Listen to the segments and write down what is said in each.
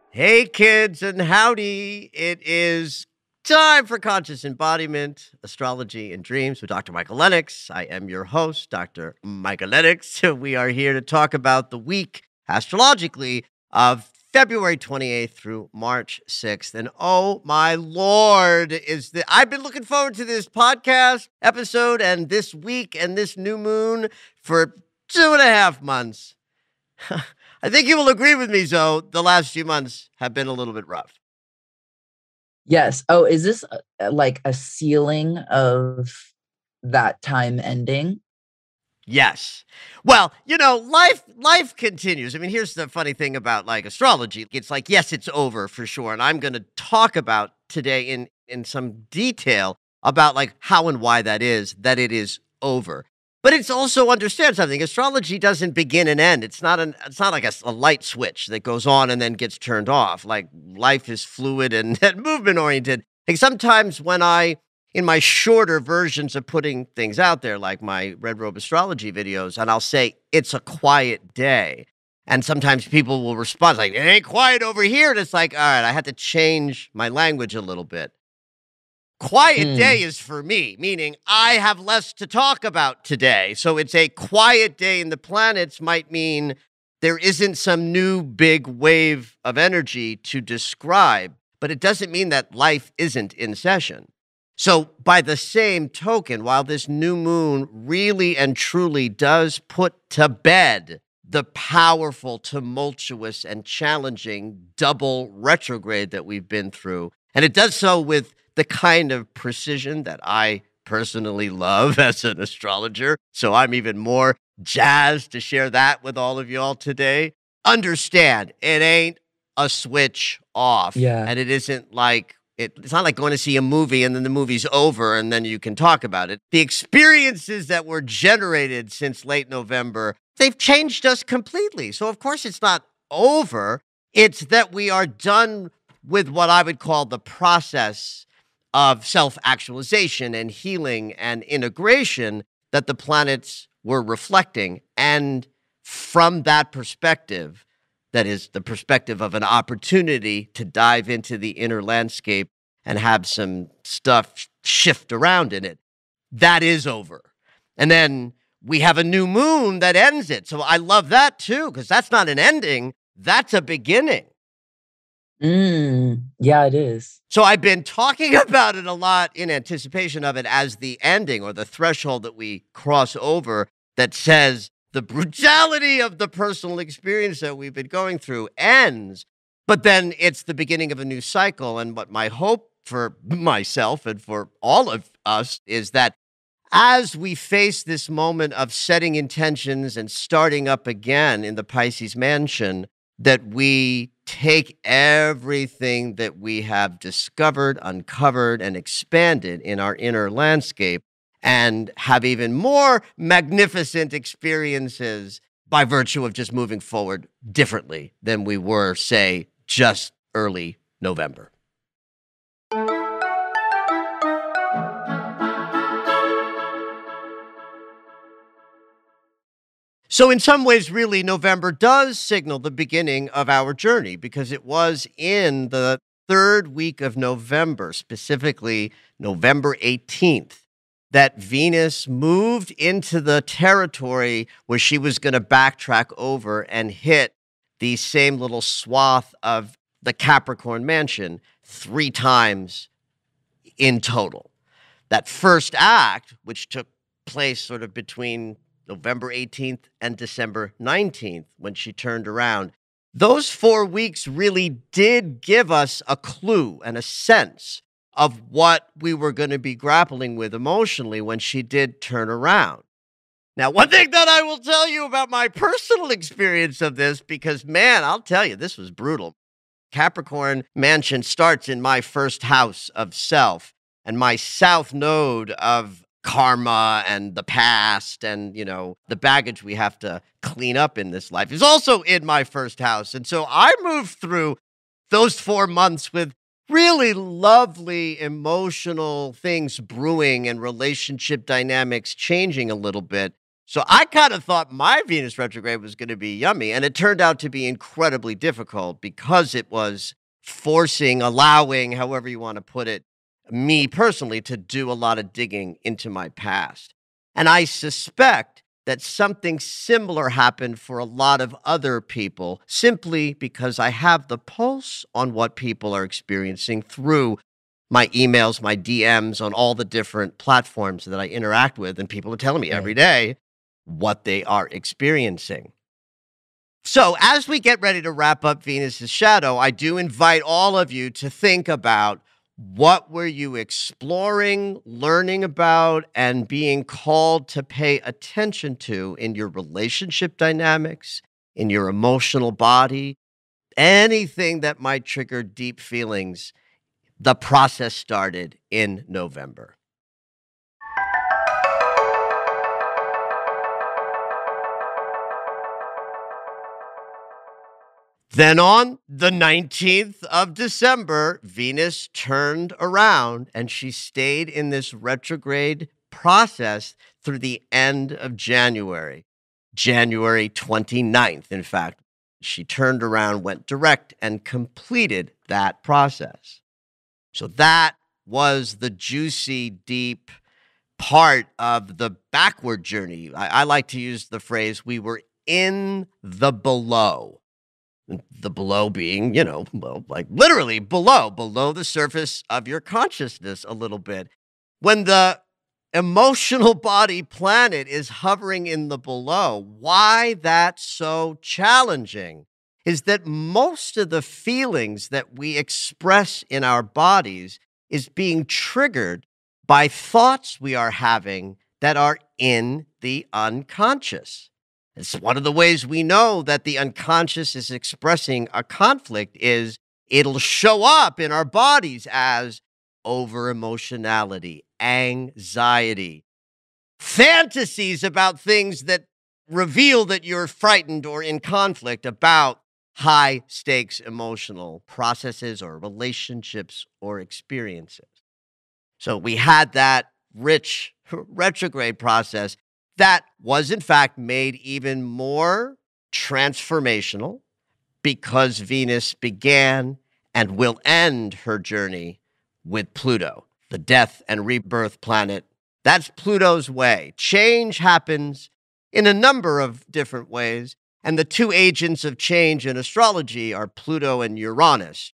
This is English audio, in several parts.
Hey, kids, and howdy. It is time for Conscious Embodiment, Astrology, and Dreams with Dr. Michael Lennox. I am your host, Dr. Michael Lennox. We are here to talk about the week, astrologically, of February 28th through March 6th. And oh, my Lord, I've been looking forward to this podcast episode and this week and this new moon for 2.5 months. I think you will agree with me, Zoe. The last few months have been a little bit rough. Yes. Oh, is this like a ceiling of that time ending? Yes. Well, life continues. I mean, here's the funny thing about like astrology. It's like, yes, it's over for sure. And I'm going to talk about today in some detail about like how and why that it is over. But it's also understand something. Astrology doesn't begin and end. It's not like a light switch that goes on and then gets turned off. Like life is fluid and movement oriented. Like sometimes when in my shorter versions of putting things out there, like my Red Robe Astrology videos, and I'll say it's a quiet day. And sometimes people will respond like, it ain't quiet over here. And it's like, all right, I had to change my language a little bit. Quiet day is for me, meaning I have less to talk about today. So it's a quiet day in the planets might mean there isn't some new big wave of energy to describe, but it doesn't mean that life isn't in session. So by the same token, while this new moon really and truly does put to bed the powerful, tumultuous, and challenging double retrograde that we've been through, and it does so with the kind of precision that I personally love as an astrologer. So I'm even more jazzed to share that with all of y'all today. Understand, it ain't a switch off. Yeah. And it isn't like, it's not like going to see a movie and then the movie's over and then you can talk about it. The experiences that were generated since late November, they've changed us completely. So of course it's not over. It's that we are done with what I would call the process of self-actualization and healing and integration that the planets were reflecting. And from that perspective, that is the perspective of an opportunity to dive into the inner landscape and have some stuff shift around in it, that is over. And then we have a new moon that ends it. So I love that too, because that's not an ending, that's a beginning. Yeah, it is. So I've been talking about it a lot in anticipation of it as the ending or the threshold that we cross over that says the brutality of the personal experience that we've been going through ends. But then it's the beginning of a new cycle. And what my hope for myself and for all of us is that as we face this moment of setting intentions and starting up again in the Pisces mansion, that we take everything that we have discovered, uncovered, and expanded in our inner landscape and have even more magnificent experiences by virtue of just moving forward differently than we were, say, just early November. So in some ways, really, November does signal the beginning of our journey because it was in the third week of November, specifically November 18th, that Venus moved into the territory where she was going to backtrack over and hit the same little swath of the Capricorn mansion 3 times in total. That first act, which took place sort of between November 18th and December 19th, when she turned around, those 4 weeks really did give us a clue and a sense of what we were going to be grappling with emotionally when she did turn around. Now, one thing that I will tell you about my personal experience of this, because man, I'll tell you, this was brutal. Capricorn mansion starts in my first house of self and my south node of karma and the past and, the baggage we have to clean up in this life is also in my first house. And so I moved through those 4 months with really lovely emotional things brewing and relationship dynamics changing a little bit. So I kind of thought my Venus retrograde was going to be yummy, and it turned out to be incredibly difficult because it was forcing, allowing, however you want to put it, me personally to do a lot of digging into my past. And I suspect that something similar happened for a lot of other people simply because I have the pulse on what people are experiencing through my emails, my DMs on all the different platforms that I interact with, and people are telling me every day what they are experiencing. So as we get ready to wrap up Venus's shadow, I do invite all of you to think about what were you exploring, learning about, and being called to pay attention to in your relationship dynamics, in your emotional body, anything that might trigger deep feelings. The process started in November. Then on the 19th of December, Venus turned around and she stayed in this retrograde process through the end of January, January 29th. In fact, she turned around, went direct, and completed that process. So that was the juicy, deep part of the backward journey. I like to use the phrase, we were in the below. The below being, like literally below the surface of your consciousness a little bit. When the emotional body planet is hovering in the below, why that's so challenging is that most of the feelings that we express in our bodies is being triggered by thoughts we are having that are in the unconscious. It's one of the ways we know that the unconscious is expressing a conflict is it'll show up in our bodies as over-emotionality, anxiety, fantasies about things that reveal that you're frightened or in conflict about high-stakes emotional processes or relationships or experiences. So we had that rich retrograde process that was, in fact, made even more transformational because Venus began and will end her journey with Pluto, the death and rebirth planet. That's Pluto's way. Change happens in a number of different ways, and the two agents of change in astrology are Pluto and Uranus.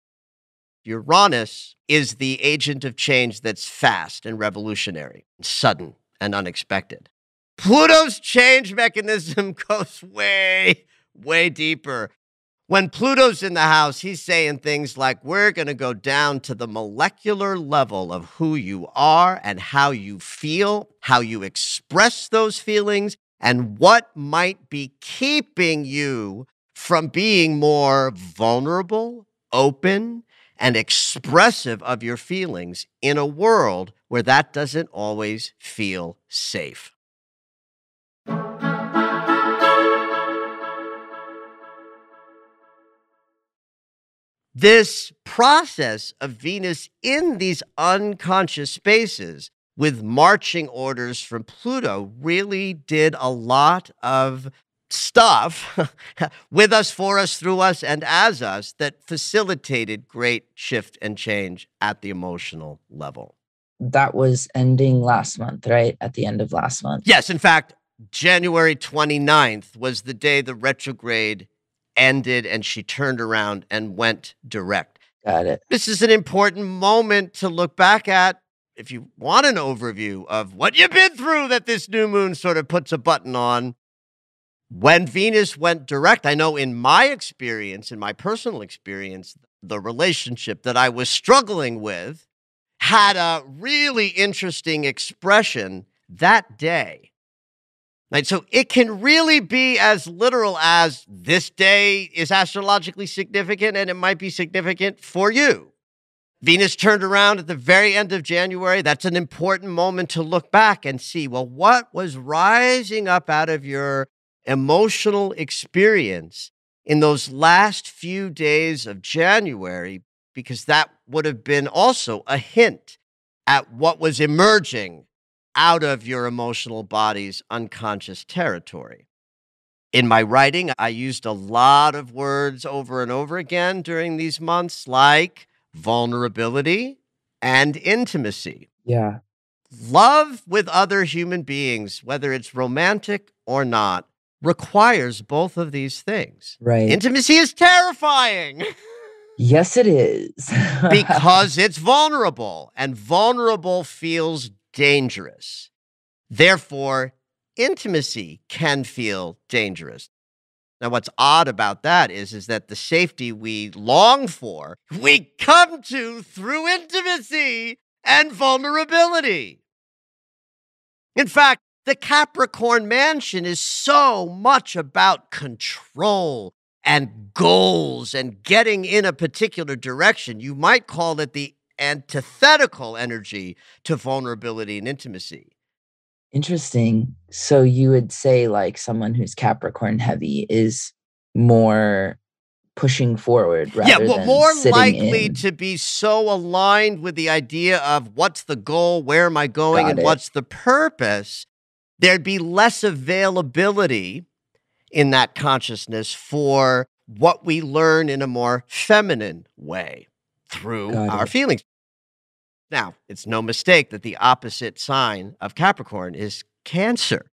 Uranus is the agent of change that's fast and revolutionary, sudden and unexpected. Pluto's change mechanism goes way, way deeper. When Pluto's in the house, he's saying things like, we're going to go down to the molecular level of who you are and how you feel, how you express those feelings, and what might be keeping you from being more vulnerable, open, and expressive of your feelings in a world where that doesn't always feel safe. This process of Venus in these unconscious spaces with marching orders from Pluto really did a lot of stuff with us, for us, through us, and as us that facilitated great shift and change at the emotional level. That was ending last month, right? At the end of last month. Yes, in fact, January 29th was the day the retrograde ended and she turned around and went direct. Got it. This is an important moment to look back at if you want an overview of what you've been through that this new moon sort of puts a button on. When Venus went direct, I know in my experience, in my personal experience, the relationship that I was struggling with had a really interesting expression that day. Right? So it can really be as literal as this day is astrologically significant and it might be significant for you. Venus turned around at the very end of January. That's an important moment to look back and see, well, what was rising up out of your emotional experience in those last few days of January? Because that would have been also a hint at what was emerging out of your emotional body's unconscious territory. In my writing, I used a lot of words over and over again during these months, like vulnerability and intimacy. Yeah. Love with other human beings, whether it's romantic or not, requires both of these things. Right. Intimacy is terrifying Yes, it is. because it's vulnerable, and vulnerable feels dangerous. Therefore, intimacy can feel dangerous. Now, what's odd about that is that the safety we long for, we come to through intimacy and vulnerability. In fact, the Capricorn mansion is so much about control and goals and getting in a particular direction. You might call it the antithetical energy to vulnerability and intimacy. Interesting. So you would say like someone who's Capricorn heavy is more pushing forward Yeah, rather well, than more sitting likely in. to be so aligned with the idea of what's the goal, where am I going, Got and it. what's the purpose, there'd be less availability in that consciousness for what we learn in a more feminine way through Got our it. feelings. Now, it's no mistake that the opposite sign of Capricorn is Cancer,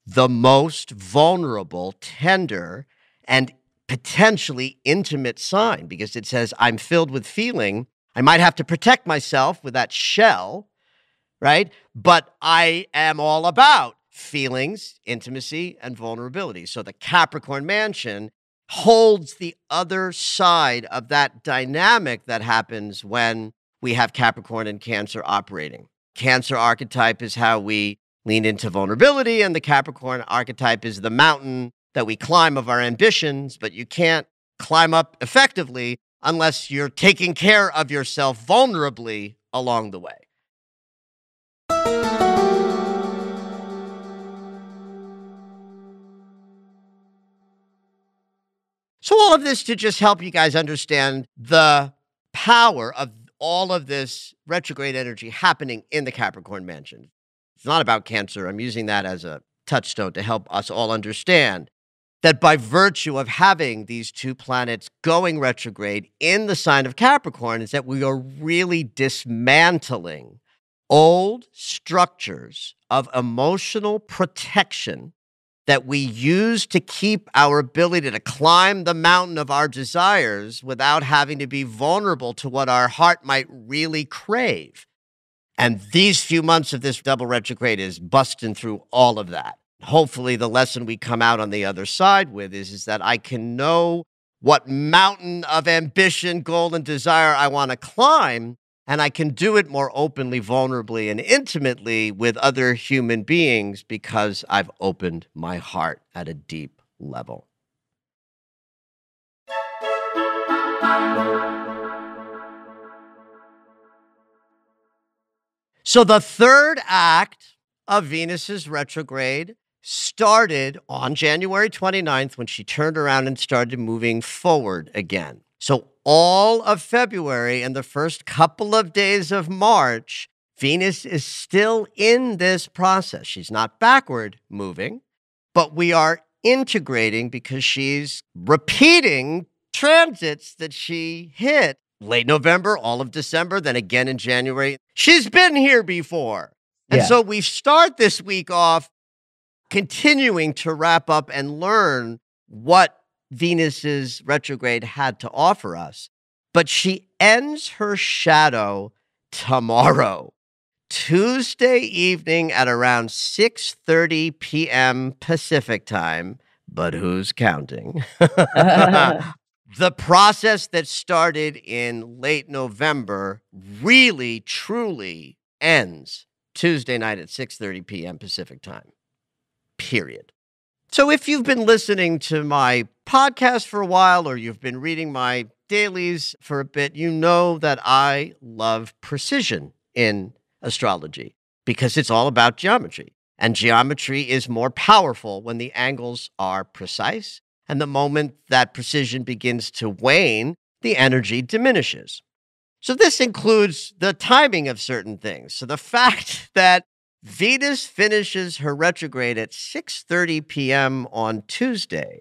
the most vulnerable, tender, and potentially intimate sign, because it says, I'm filled with feeling. I might have to protect myself with that shell, right? But I am all about feelings, intimacy, and vulnerability. So the Capricorn mansion holds the other side of that dynamic that happens when we have Capricorn and Cancer operating. Cancer archetype is how we lean into vulnerability, and the Capricorn archetype is the mountain that we climb of our ambitions, but you can't climb up effectively unless you're taking care of yourself vulnerably along the way. So all of this to just help you guys understand the power of all of this retrograde energy happening in the Capricorn mansion. It's not about Cancer. I'm using that as a touchstone to help us all understand that by virtue of having these two planets going retrograde in the sign of Capricorn is that we are really dismantling old structures of emotional protection that we use to keep our ability to climb the mountain of our desires without having to be vulnerable to what our heart might really crave. And these few months of this double retrograde is busting through all of that. Hopefully, the lesson we come out on the other side with is that I can know what mountain of ambition, goal, and desire I want to climb, and I can do it more openly, vulnerably, and intimately with other human beings because I've opened my heart at a deep level. So the third act of Venus's retrograde started on January 29th when she turned around and started moving forward again. So all of February and the first couple of days of March, Venus is still in this process. She's not backward moving, but we are integrating because she's repeating transits that she hit late November, all of December, then again in January. She's been here before. And Yeah. so we start this week off continuing to wrap up and learn what Venus's retrograde had to offer us. But she ends her shadow tomorrow, Tuesday evening at around 6:30 p.m. Pacific time. But who's counting? The process that started in late November really, truly ends Tuesday night at 6:30 p.m. Pacific time, period. So if you've been listening to my podcast for a while or you've been reading my dailies for a bit, you know that I love precision in astrology because it's all about geometry. And geometry is more powerful when the angles are precise. And the moment that precision begins to wane, the energy diminishes. So this includes the timing of certain things. So the fact that Venus finishes her retrograde at 6:30 p.m. on Tuesday,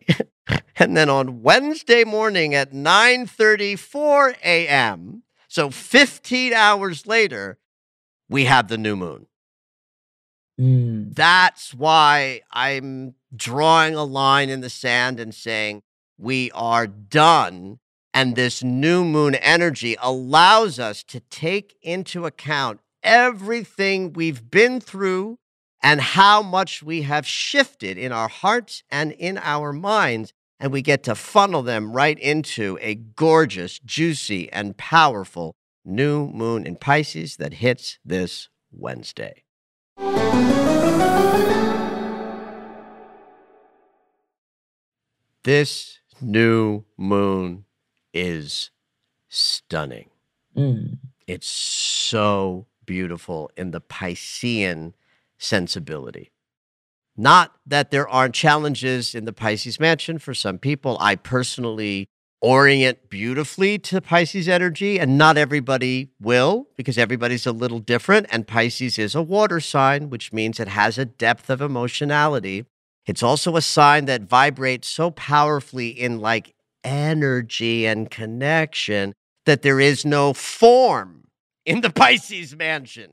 and then on Wednesday morning at 9:34 a.m., so 15 hours later, we have the new moon. Mm. That's why I'm drawing a line in the sand and saying we are done. And this new moon energy allows us to take into account everything we've been through and how much we have shifted in our hearts and in our minds. And we get to funnel them right into a gorgeous, juicy, and powerful new moon in Pisces that hits this Wednesday. This new moon is stunning. Mm. It's so beautiful in the Piscean sensibility. Not that there aren't challenges in the Pisces mansion for some people. I personally orient beautifully to Pisces energy, and not everybody will because everybody's a little different. And Pisces is a water sign, which means it has a depth of emotionality. It's also a sign that vibrates so powerfully in like energy and connection that there is no form in the Pisces mansion.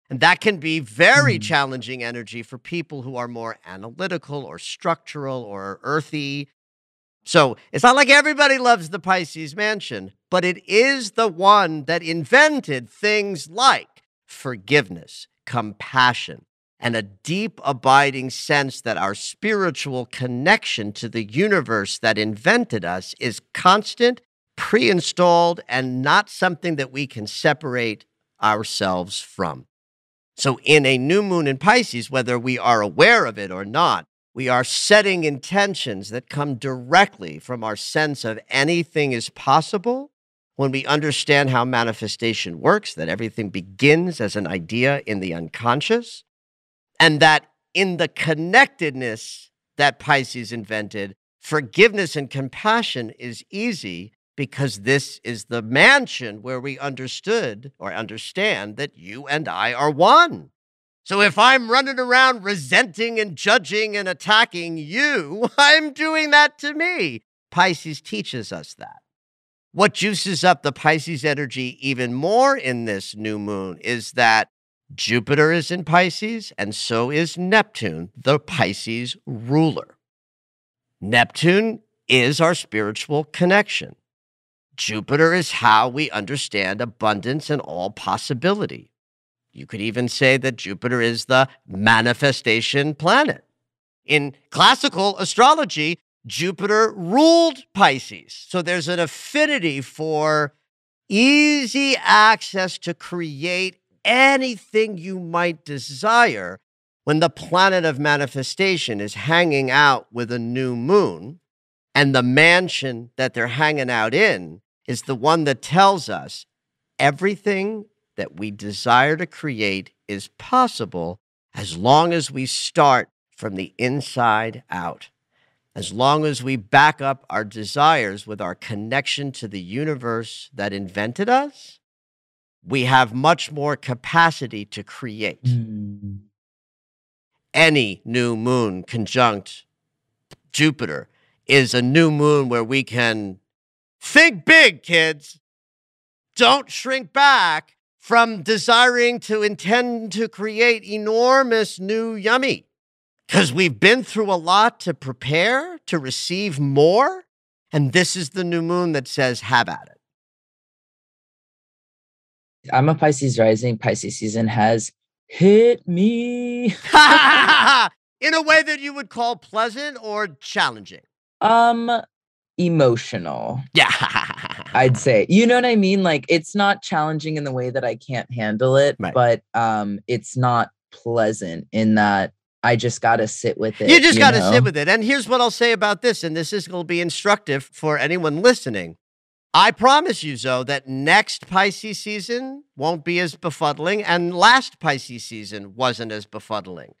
And that can be very Mm. challenging energy for people who are more analytical or structural or earthy. So it's not like everybody loves the Pisces mansion, but it is the one that invented things like forgiveness, compassion, and a deep, abiding sense that our spiritual connection to the universe that invented us is constant, pre-installed, and not something that we can separate ourselves from. So in a new moon in Pisces, whether we are aware of it or not, we are setting intentions that come directly from our sense of anything is possible. When we understand how manifestation works, that everything begins as an idea in the unconscious, and that in the connectedness that Pisces invented, forgiveness and compassion is easy because this is the mansion where we understood or understand that you and I are one. So if I'm running around resenting and judging and attacking you, I'm doing that to me. Pisces teaches us that. What juices up the Pisces energy even more in this new moon is that Jupiter is in Pisces, and so is Neptune, the Pisces ruler. Neptune is our spiritual connection. Jupiter is how we understand abundance and all possibility. You could even say that Jupiter is the manifestation planet. In classical astrology, Jupiter ruled Pisces. So there's an affinity for easy access to create anything you might desire when the planet of manifestation is hanging out with a new moon, and the mansion that they're hanging out in is the one that tells us everything that we desire to create is possible as long as we start from the inside out. As long as we back up our desires with our connection to the universe that invented us, we have much more capacity to create. Mm. Any new moon conjunct Jupiter is a new moon where we can think big, kids. Don't shrink back from desiring to intend to create enormous new yummy. Because we've been through a lot to prepare to receive more. And this is the new moon that says, have at it. I'm a Pisces rising. Pisces season has hit me. In a way that you would call pleasant or challenging. Um, emotional, Yeah. I'd say. You know what I mean? Like, it's not challenging in the way that I can't handle it, Right. but it's not pleasant in that I just got to sit with You it, just you got to sit know? with it. And here's what I'll say about this, and this is going to be instructive for anyone listening. I promise you, Zoe, that next Pisces season won't be as befuddling, and last Pisces season wasn't as befuddling.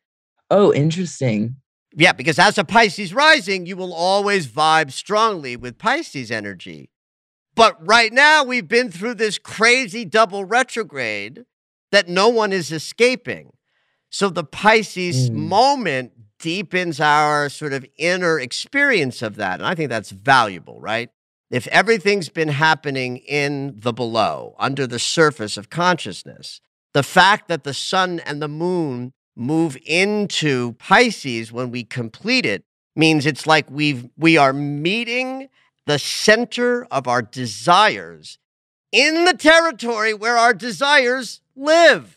Oh, interesting. Yeah, because as a Pisces rising, you will always vibe strongly with Pisces energy. But right now, we've been through this crazy double retrograde that no one is escaping. So the Pisces Mm, moment deepens our sort of inner experience of that. And I think that's valuable, right? If everything's been happening in the below, under the surface of consciousness, the fact that the sun and the moon move into Pisces when we complete it means it's like we are meeting the center of our desires in the territory where our desires live.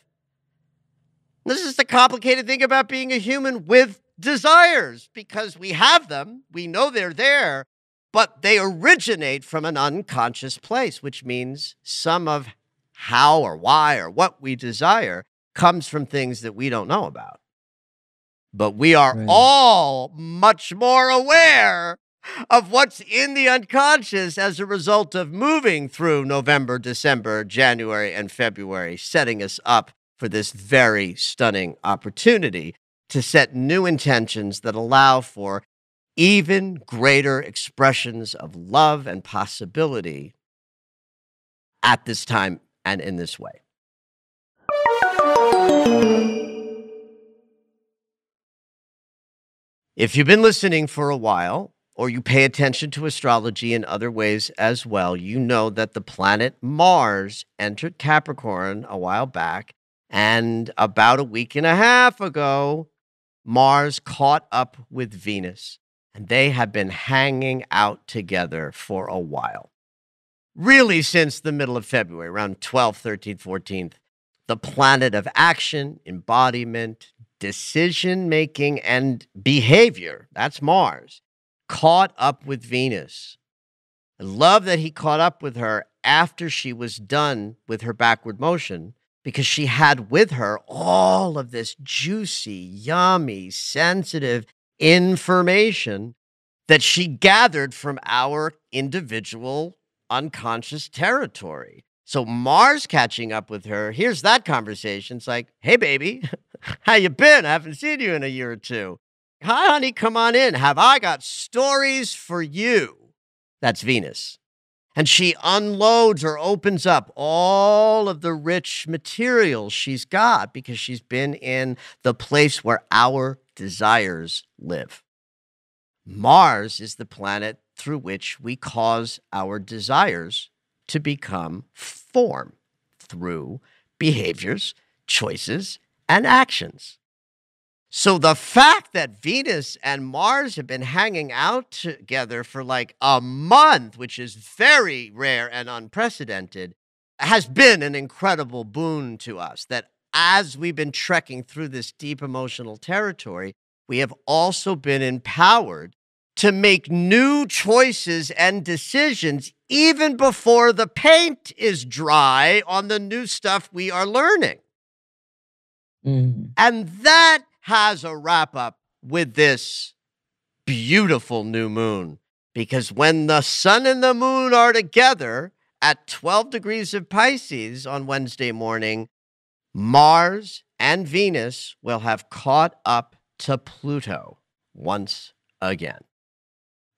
This is the complicated thing about being a human with desires, because we have them, we know they're there, but they originate from an unconscious place, which means some of how or why or what we desire comes from things that we don't know about. But we are right. all much more aware of what's in the unconscious as a result of moving through November, December, January, and February, setting us up for this very stunning opportunity to set new intentions that allow for even greater expressions of love and possibility at this time and in this way. If you've been listening for a while, or you pay attention to astrology in other ways as well, you know that the planet Mars entered Capricorn a while back, and about a week and a half ago, Mars caught up with Venus, and they have been hanging out together for a while. Really, since the middle of February, around 12th, 13th, 14th, the planet of action, embodiment, decision making, and behavior, that's Mars, caught up with Venus. I love that he caught up with her after she was done with her backward motion, because she had with her all of this juicy, yummy, sensitive information that she gathered from our individual unconscious territory. So Mars catching up with her, here's that conversation. It's like, hey, baby, how you been? I haven't seen you in a year or two. Hi, honey, come on in. Have I got stories for you? That's Venus. And she unloads or opens up all of the rich materials she's got because she's been in the place where our desires live. Mars is the planet through which we cause our desires to become form through behaviors, choices, and actions. So the fact that Venus and Mars have been hanging out together for like a month, which is very rare and unprecedented, has been an incredible boon to us. That as we've been trekking through this deep emotional territory, we have also been empowered to make new choices and decisions even before the paint is dry on the new stuff we are learning. Mm. And that has a wrap up with this beautiful new moon, because when the sun and the moon are together at 12 degrees of Pisces on Wednesday morning, Mars and Venus will have caught up to Pluto once again.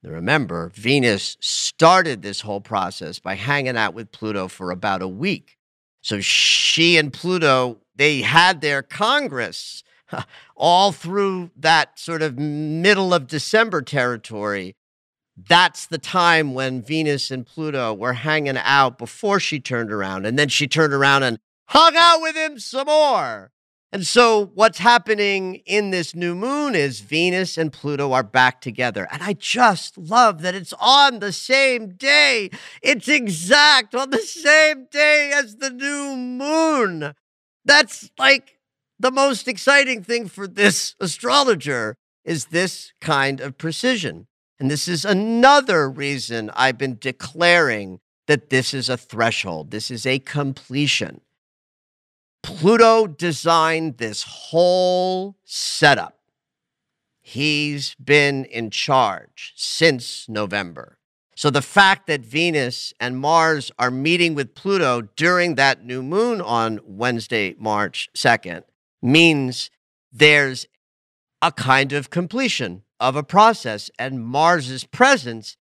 Now remember, Venus started this whole process by hanging out with Pluto for about a week. So she and Pluto, they had their congress all through that sort of middle of December territory. That's the time when Venus and Pluto were hanging out before she turned around. And then she turned around and hung out with him some more. And so what's happening in this new moon is Venus and Pluto are back together. And I just love that it's on the same day. It's exact on the same day as the new moon. That's like the most exciting thing for this astrologer, is this kind of precision. And this is another reason I've been declaring that this is a threshold. This is a completion. Pluto designed this whole setup. He's been in charge since November. So the fact that Venus and Mars are meeting with Pluto during that new moon on Wednesday, March 2nd, means there's a kind of completion of a process. And Mars's presence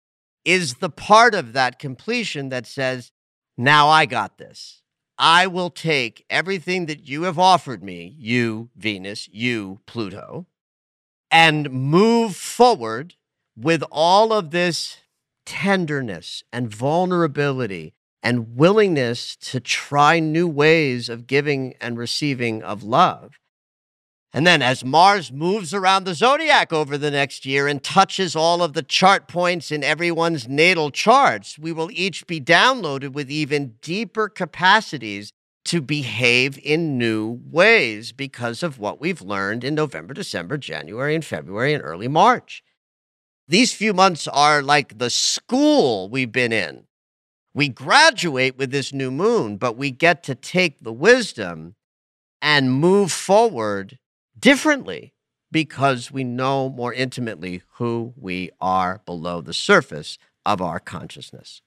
is the part of that completion that says, now I got this. I will take everything that you have offered me, you, Venus, you, Pluto, and move forward with all of this tenderness and vulnerability and willingness to try new ways of giving and receiving of love. And then as Mars moves around the zodiac over the next year and touches all of the chart points in everyone's natal charts, we will each be downloaded with even deeper capacities to behave in new ways because of what we've learned in November, December, January, and February, and early March. These few months are like the school we've been in. We graduate with this new moon, but we get to take the wisdom and move forward differently because we know more intimately who we are below the surface of our consciousness.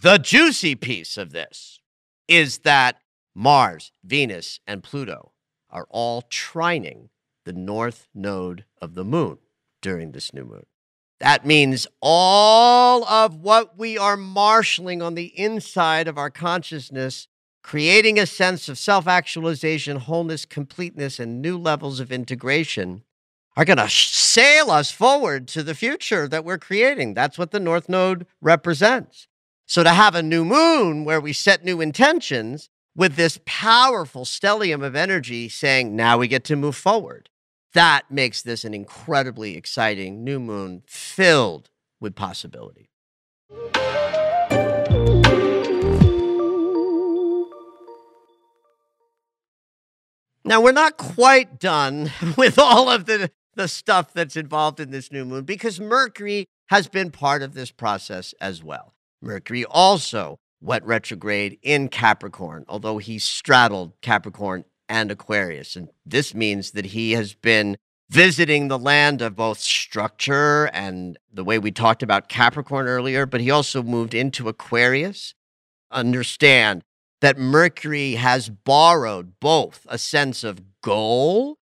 The juicy piece of this is that Mars, Venus, and Pluto are all trining the north node of the moon during this new moon. That means all of what we are marshaling on the inside of our consciousness, creating a sense of self-actualization, wholeness, completeness, and new levels of integration, are going to sail us forward to the future that we're creating. That's what the North Node represents. So to have a new moon where we set new intentions with this powerful stellium of energy saying, now we get to move forward, that makes this an incredibly exciting new moon filled with possibility. Now, we're not quite done with all of the stuff that's involved in this new moon because Mercury has been part of this process as well. Mercury also went retrograde in Capricorn, although he straddled Capricorn and Aquarius. And this means that he has been visiting the land of both structure and the way we talked about Capricorn earlier, but he also moved into Aquarius. Understand that Mercury has borrowed both a sense of goal,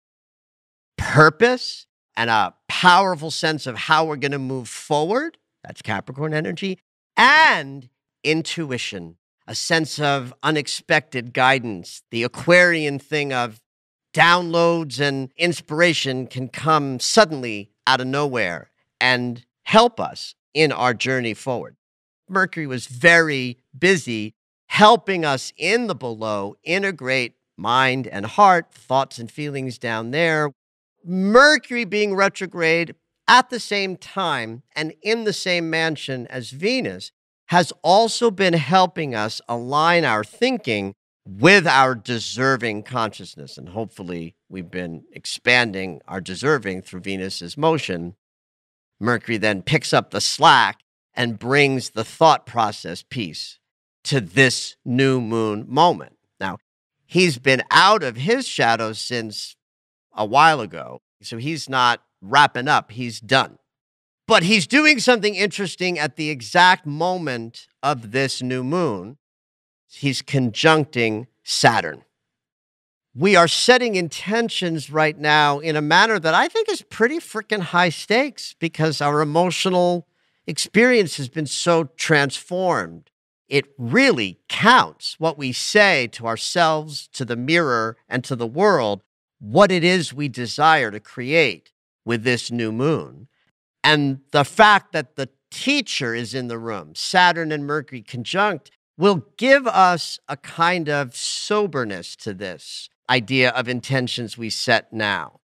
purpose, and a powerful sense of how we're going to move forward. That's Capricorn energy. And intuition, a sense of unexpected guidance. The Aquarian thing of downloads and inspiration can come suddenly out of nowhere and help us in our journey forward. Mercury was very busy helping us in the below integrate mind and heart, thoughts and feelings down there. Mercury being retrograde at the same time and in the same mansion as Venus has also been helping us align our thinking with our deserving consciousness. And hopefully we've been expanding our deserving through Venus's motion. Mercury then picks up the slack and brings the thought process piece to this new moon moment. Now, he's been out of his shadow since a while ago, so he's not wrapping up, he's done. But he's doing something interesting at the exact moment of this new moon. He's conjuncting Saturn. We are setting intentions right now in a manner that I think is pretty freaking high stakes because our emotional experience has been so transformed. It really counts what we say to ourselves, to the mirror, and to the world, what it is we desire to create with this new moon. And the fact that the teacher is in the room, Saturn and Mercury conjunct, will give us a kind of soberness to this idea of intentions we set now.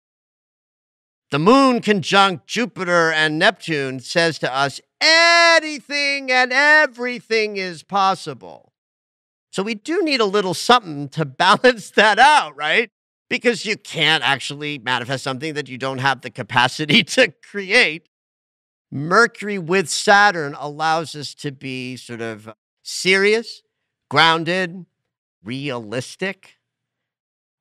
The moon conjunct Jupiter and Neptune says to us, anything and everything is possible. So we do need a little something to balance that out, right? Because you can't actually manifest something that you don't have the capacity to create. Mercury with Saturn allows us to be sort of serious, grounded, realistic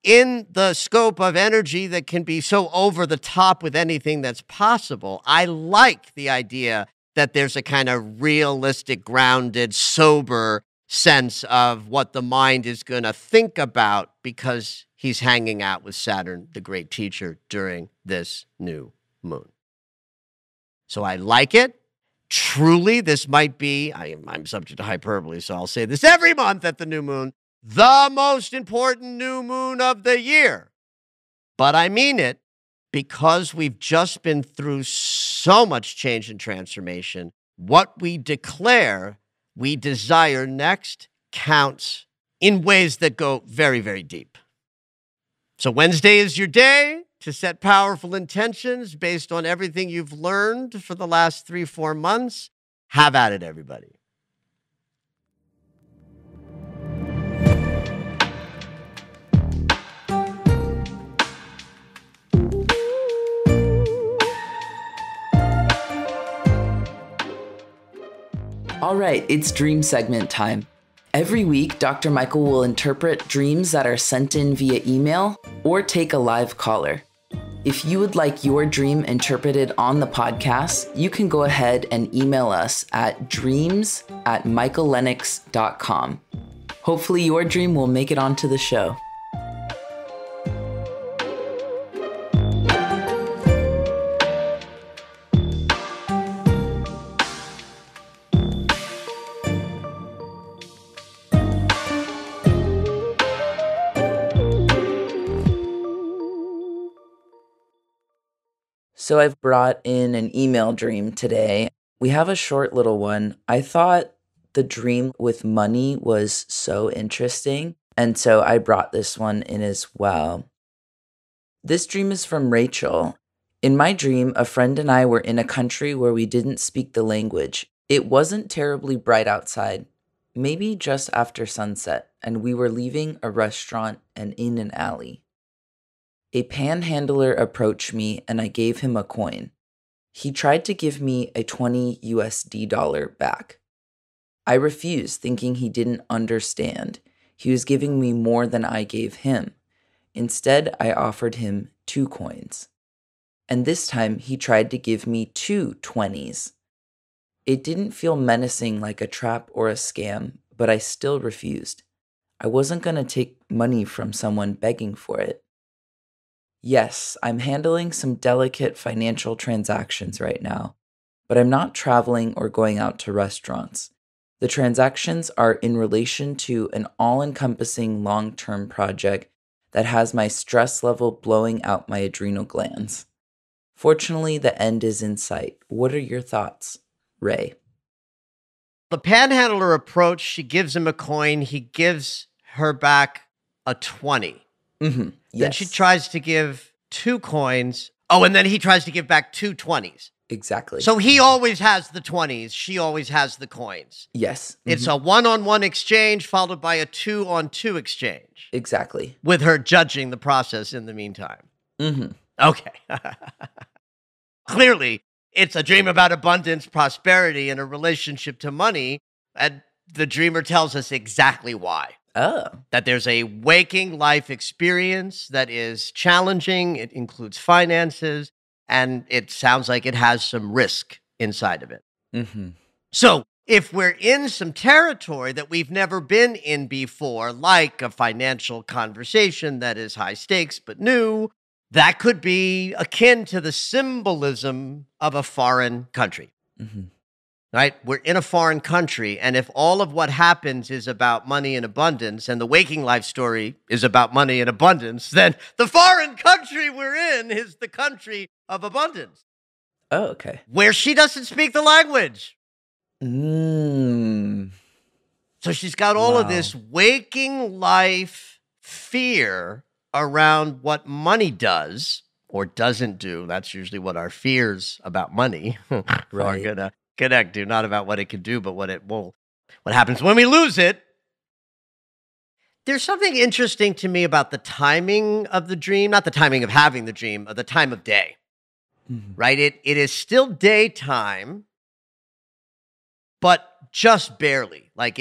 in the scope of energy that can be so over the top with anything that's possible. I like the idea that there's a kind of realistic, grounded, sober sense of what the mind is going to think about because he's hanging out with Saturn, the great teacher, during this new moon. So I like it. Truly, this might be, I'm subject to hyperbole, so I'll say this every month at the new moon, the most important new moon of the year. But I mean it because we've just been through so much change and transformation. What we declare we desire next counts in ways that go very, very deep. So Wednesday is your day to set powerful intentions based on everything you've learned for the last 3-4 months. Have at it, everybody. All right, it's dream segment time. Every week, Dr. Michael will interpret dreams that are sent in via email or take a live caller. If you would like your dream interpreted on the podcast, you can go ahead and email us at dreams@michaellennox.com. Hopefully your dream will make it onto the show. So I've brought in an email dream today. We have a short little one. I thought the dream with money was so interesting, and so I brought this one in as well. This dream is from Rachel. In my dream, a friend and I were in a country where we didn't speak the language. It wasn't terribly bright outside, maybe just after sunset, and we were leaving a restaurant and in an alley. A panhandler approached me and I gave him a coin. He tried to give me a $20 USD back. I refused, thinking he didn't understand. He was giving me more than I gave him. Instead, I offered him 2 coins. And this time, he tried to give me 2 20s. It didn't feel menacing like a trap or a scam, but I still refused. I wasn't going to take money from someone begging for it. Yes, I'm handling some delicate financial transactions right now, but I'm not traveling or going out to restaurants. The transactions are in relation to an all-encompassing long-term project that has my stress level blowing out my adrenal glands. Fortunately, the end is in sight. What are your thoughts, Ray? The panhandler approach, she gives him a coin, he gives her back a 20. Mm-hmm. Yes. Then she tries to give 2 coins. Oh, and then he tries to give back 2 20s. Exactly. So he always has the 20s. She always has the coins. Yes. Mm-hmm. It's a 1-on-1 exchange followed by a 2-on-2 exchange. Exactly. With her judging the process in the meantime. Mm-hmm. Okay. Clearly, it's a dream about abundance, prosperity, and a relationship to money. And the dreamer tells us exactly why. Oh. That there's a waking life experience that is challenging. It includes finances, and it sounds like it has some risk inside of it. Mm-hmm. So if we're in some territory that we've never been in before, like a financial conversation that is high stakes but new, that could be akin to the symbolism of a foreign country. Mm-hmm. Right? We're in a foreign country, and if all of what happens is about money and abundance, and the waking life story is about money and abundance, then the foreign country we're in is the country of abundance. Oh, okay. Where she doesn't speak the language. So she's got all of this waking life fear around what money does or doesn't do. That's usually what our fears about money are going to connect to, not about what it can do, but what happens when we lose it. There's something interesting to me about the timing of the dream, not the timing of having the dream, the time of day. right? It is still daytime, but just barely. Like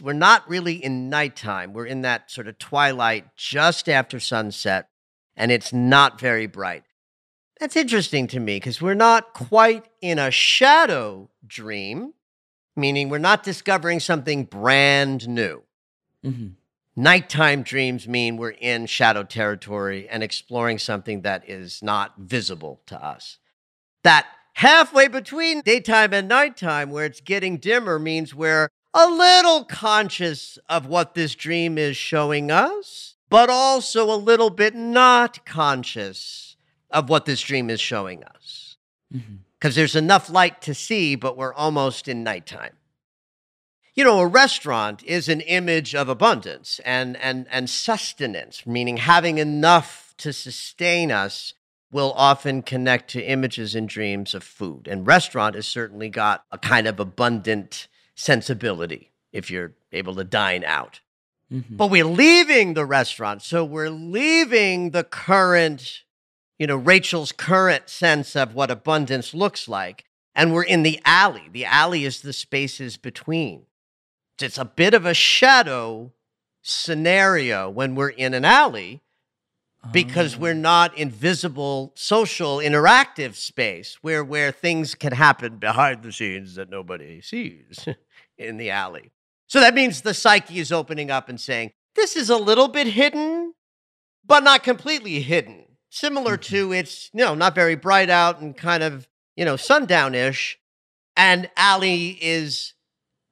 we're not really in nighttime. We're in that sort of twilight just after sunset, and it's not very bright. That's interesting to me because we're not quite in a shadow dream, meaning we're not discovering something brand new. Mm-hmm. Nighttime dreams mean we're in shadow territory and exploring something that is not visible to us. That halfway between daytime and nighttime, where it's getting dimmer, means we're a little conscious of what this dream is showing us, but also a little bit not conscious of what this dream is showing us. Because there's enough light to see, but we're almost in nighttime. You know, a restaurant is an image of abundance and sustenance, meaning having enough to sustain us will often connect to images in dreams of food. And restaurant has certainly got a kind of abundant sensibility if you're able to dine out. But we're leaving the restaurant, so we're leaving the current, Rachel's current sense of what abundance looks like, and we're in the alley. The alley is the spaces between. It's a bit of a shadow scenario when we're in an alley because we're not in visible, social, interactive space where things can happen behind the scenes that nobody sees in the alley. So that means the psyche is opening up and saying, this is a little bit hidden, but not completely hidden. Similar to it's, not very bright out and kind of, sundown-ish. And alley is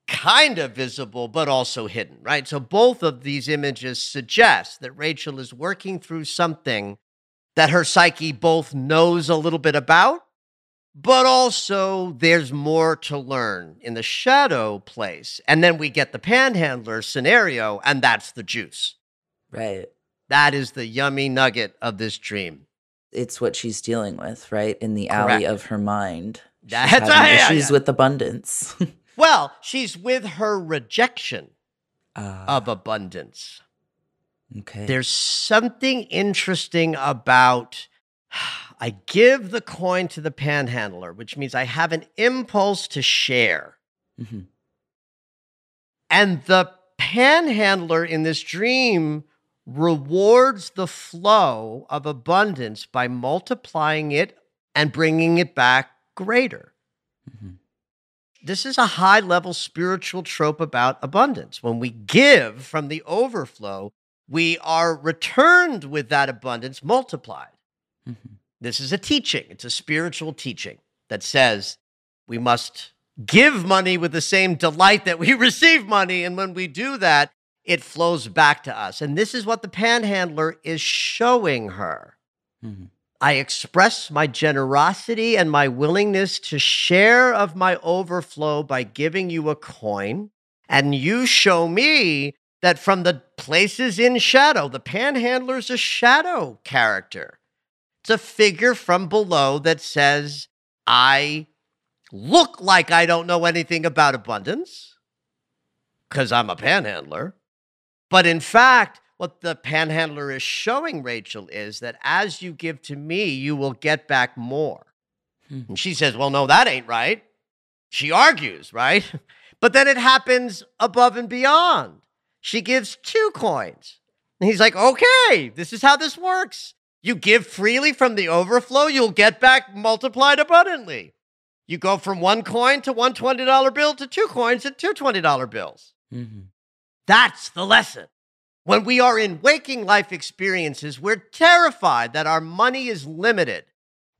kind of visible, but also hidden, right? So both of these images suggest that Rachel is working through something that her psyche both knows a little bit about, but also there's more to learn in the shadow place. And then we get the panhandler scenario, and that's the juice. Right. That is the yummy nugget of this dream. It's what she's dealing with, right? In the Correct. alley of her mind. That's she's having issues with abundance. Well, she's with her rejection of abundance. Okay. There's something interesting about, I give the coin to the panhandler, which means I have an impulse to share. And the panhandler in this dream rewards the flow of abundance by multiplying it and bringing it back greater. This is a high-level spiritual trope about abundance. When we give from the overflow, we are returned with that abundance multiplied. This is a teaching. It's a spiritual teaching that says we must give money with the same delight that we receive money. And when we do that, it flows back to us. And this is what the panhandler is showing her. I express my generosity and my willingness to share of my overflow by giving you a coin. And you show me that from the places in shadow, the panhandler is a shadow character. It's a figure from below that says, I look like I don't know anything about abundance because I'm a panhandler. But in fact, what the panhandler is showing Rachel is that as you give to me, you will get back more. And she says, well, no, that ain't right. She argues, right? But then it happens above and beyond. She gives 2 coins. And he's like, okay, this is how this works. You give freely from the overflow, you'll get back multiplied abundantly. You go from 1 coin to one $20 bill to 2 coins and 2 $20 bills. That's the lesson. When we are in waking life experiences, we're terrified that our money is limited,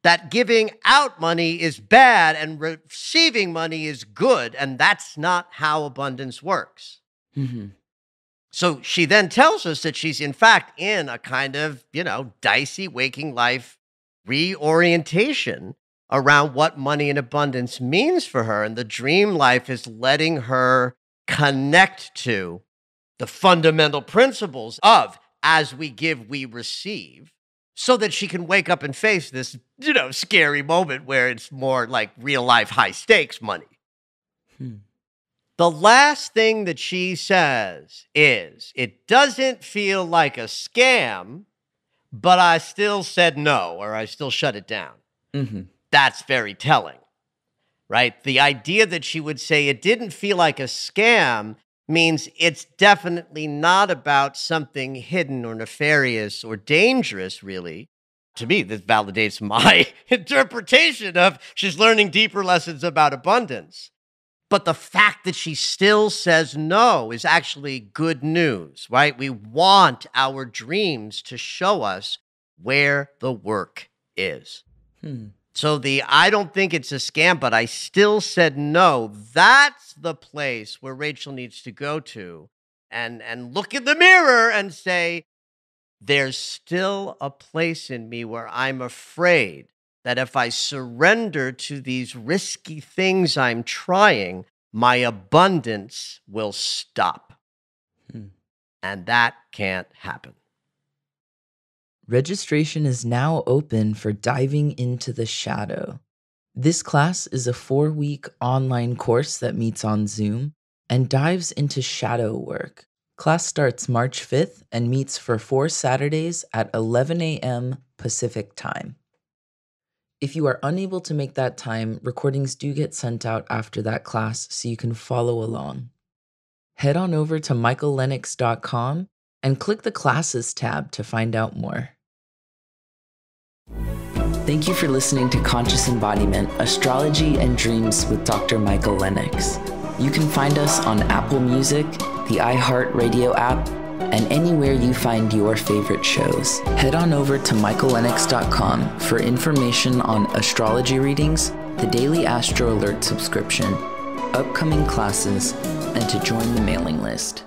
that giving out money is bad and receiving money is good, and that's not how abundance works. So she then tells us that she's in fact in a kind of, dicey waking life reorientation around what money and abundance means for her, and the dream life is letting her connect to the fundamental principles of as we give, we receive, so that she can wake up and face this, scary moment where it's more like real life, high stakes money. The last thing that she says is, it doesn't feel like a scam, but I still said no, or I still shut it down. That's very telling, right? The idea that she would say it didn't feel like a scam means it's definitely not about something hidden or nefarious or dangerous, really. To me, this validates my interpretation of she's learning deeper lessons about abundance. But the fact that she still says no is actually good news, right? We want our dreams to show us where the work is. So I don't think it's a scam, but I still said no. That's the place where Rachel needs to go to and look in the mirror and say, there's still a place in me where I'm afraid that if I surrender to these risky things I'm trying, my abundance will stop. And that can't happen. Registration is now open for Diving into the Shadow. This class is a 4-week online course that meets on Zoom and dives into shadow work. Class starts March 5th and meets for 4 Saturdays at 11 a.m. Pacific time. If you are unable to make that time, recordings do get sent out after that class so you can follow along. Head on over to michaellennox.com and click the Classes tab to find out more. Thank you for listening to Conscious Embodiment, Astrology and Dreams with Dr. Michael Lennox. You can find us on Apple Music, the iHeartRadio app, and anywhere you find your favorite shows. Head on over to michaellennox.com for information on astrology readings, the Daily Astro Alert subscription, upcoming classes, and to join the mailing list.